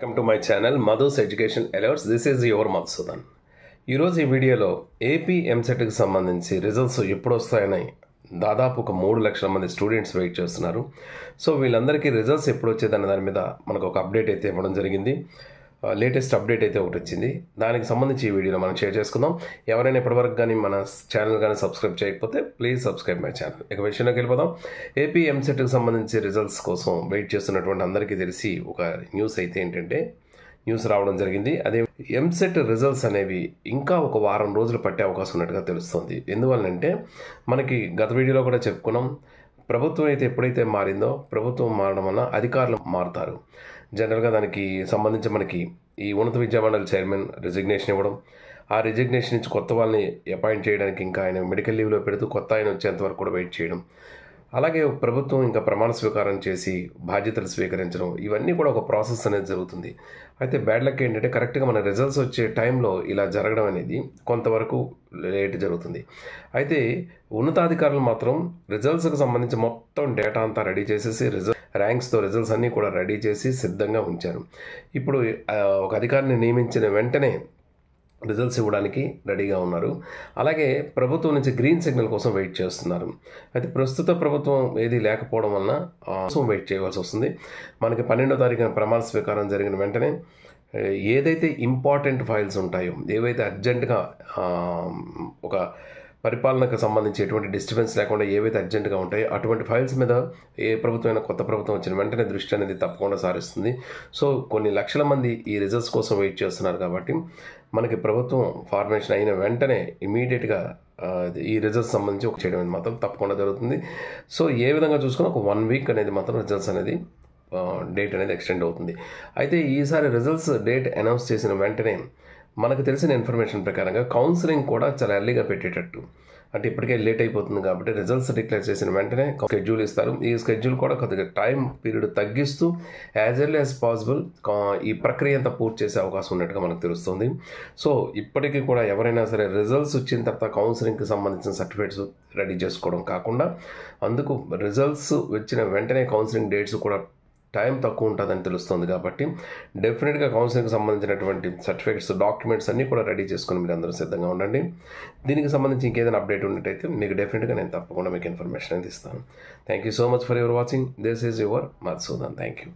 Welcome to my channel Madhu's education alerts. This is your Madhusudan. ఈరోజు ఈ వీడియోలో ఏపీ ఎంసెట్కి సంబంధించి రిజల్ట్స్ ఎప్పుడు వస్తాయని దాదాపు ఒక 3 లక్షల మంది స్టూడెంట్స్ వెయిట్ చేస్తున్నారు. సో వీళ్ళందరికీ రిజల్ట్స్ ఎప్పుడు వచ్చేదన్న దాని మీద మనకు ఒక అప్డేట్ అయితే ఇవ్వడం జరిగింది. లేటెస్ట్ అప్డేట్ అయితే ఒకటి వచ్చింది. దానికి సంబంధించి ఈ వీడియోలో మనం షేర్ చేసుకుందాం. ఎవరైనా ఇప్పటివరకు కానీ మన ఛానల్ కానీ సబ్స్క్రైబ్ చేయకపోతే ప్లీజ్ సబ్స్క్రైబ్ మై ఛానల్. ఇక విషయంలోకి వెళ్ళిపోదాం. ఏపీ ఎంసెట్కి సంబంధించి రిజల్ట్స్ కోసం వెయిట్ చేస్తున్నటువంటి అందరికీ తెలిసి ఒక న్యూస్ అయితే ఏంటంటే న్యూస్ రావడం జరిగింది. అదే ఎంసెట్ రిజల్ట్స్ అనేవి ఇంకా ఒక వారం రోజులు పట్టే అవకాశం ఉన్నట్టుగా తెలుస్తుంది. ఎందువల్లంటే మనకి గత వీడియోలో కూడా చెప్పుకున్నాం, ప్రభుత్వం అయితే ఎప్పుడైతే మారిందో ప్రభుత్వం మారడం వల్ల అధికారులు మారుతారు. జనరల్గా దానికి సంబంధించి మనకి ఈ ఉన్నత విద్యామండలి చైర్మన్ రిజిగ్నేషన్ ఇవ్వడం, ఆ రిజిగ్నేషన్ నుంచి కొత్త వాళ్ళని అపాయింట్ చేయడానికి ఇంకా ఆయన మెడికల్ లీవ్లో పెడుతూ కొత్త ఆయన వచ్చేంత వరకు కూడా వెయిట్ చేయడం, అలాగే ప్రభుత్వం ఇంకా ప్రమాణ స్వీకారం చేసి బాధ్యతలు స్వీకరించడం, ఇవన్నీ కూడా ఒక ప్రాసెస్ అనేది జరుగుతుంది. అయితే బ్యాడ్ లక్ ఏంటంటే కరెక్ట్గా మన రిజల్ట్స్ వచ్చే టైంలో ఇలా జరగడం అనేది కొంతవరకు లేట్ జరుగుతుంది. అయితే ఉన్నతాధికారులు మాత్రం రిజల్ట్స్కి సంబంధించి మొత్తం డేటా అంతా రెడీ చేసేసి ర్యాంక్స్తో రిజల్ట్స్ అన్నీ కూడా రెడీ చేసి సిద్ధంగా ఉంచారు. ఇప్పుడు ఒక అధికారిని నియమించిన వెంటనే రిజల్ట్స్ ఇవ్వడానికి రెడీగా ఉన్నారు. అలాగే ప్రభుత్వం నుంచి గ్రీన్ సిగ్నల్ కోసం వెయిట్ చేస్తున్నారు. అయితే ప్రస్తుత ప్రభుత్వం ఏది లేకపోవడం వలన వెయిట్ చేయవలసి వస్తుంది. మనకి 12వ తారీఖున ప్రమాణ స్వీకారం జరిగిన వెంటనే ఏదైతే ఇంపార్టెంట్ ఫైల్స్ ఉంటాయో, ఏవైతే అర్జెంటుగా ఒక పరిపాలనకు సంబంధించి ఎటువంటి డిస్టర్బెన్స్ లేకుండా ఏవైతే అర్జెంటుగా ఉంటాయో అటువంటి ఫైల్స్ మీద ఏ ప్రభుత్వమైనా కొత్త ప్రభుత్వం వచ్చిన వెంటనే దృష్టి అనేది తప్పకుండా సారిస్తుంది. సో కొన్ని లక్షల మంది ఈ రిజల్ట్స్ కోసం వెయిట్ చేస్తున్నారు కాబట్టి మనకి ప్రభుత్వం ఫార్మేషన్ అయిన వెంటనే ఇమీడియట్గా ఈ రిజల్ట్స్ సంబంధించి ఒక చేయడం మాత్రం తప్పకుండా జరుగుతుంది. సో ఏ విధంగా చూసుకుని ఒక 1 వీక్ అనేది మాత్రం రిజల్ట్స్ అనేది డేట్ అనేది ఎక్స్టెండ్ అవుతుంది. అయితే ఈసారి రిజల్ట్స్ డేట్ అనౌన్స్ చేసిన వెంటనే మనకు తెలిసిన ఇన్ఫర్మేషన్ ప్రకారంగా కౌన్సిలింగ్ కూడా చాలా ఎర్లీగా పెట్టేటట్టు, అంటే ఇప్పటికే లేట్ అయిపోతుంది కాబట్టి రిజల్ట్స్ డిక్లేర్ చేసిన వెంటనే స్కెడ్యూల్ ఇస్తారు. ఈ స్కెడ్యూల్ కూడా కొద్దిగా టైం పీరియడ్ తగ్గిస్తూ యాజ్ ఎర్లీ యాజ్ పాసిబుల్ ఈ ప్రక్రియ అంతా పూర్తి చేసే అవకాశం ఉన్నట్టుగా మనకు తెలుస్తుంది. సో ఇప్పటికీ కూడా ఎవరైనా సరే రిజల్ట్స్ వచ్చిన తర్వాత కౌన్సిలింగ్కి సంబంధించిన సర్టిఫికేట్స్ రెడీ చేసుకోవడం కాకుండా అందుకు రిజల్ట్స్ వచ్చిన వెంటనే కౌన్సిలింగ్ డేట్స్ కూడా టైం తక్కువ ఉంటుందని తెలుస్తుంది. కాబట్టి డెఫినెట్గా కౌన్సిలింగ్కి సంబంధించినటువంటి సర్టిఫికేట్స్, డాక్యుమెంట్స్ అన్నీ కూడా రెడీ చేసుకుని మీరు అందరూ సిద్ధంగా ఉండండి. దీనికి సంబంధించి ఇంకేదైనా అప్డేట్ ఉన్నట్టయితే మీకు డెఫినెట్గా నేను తప్పకుండా మీకు ఇన్ఫర్మేషన్ అనేది ఇస్తాను. Thank you so much for your watching. This is your Madhusudan. Thank you.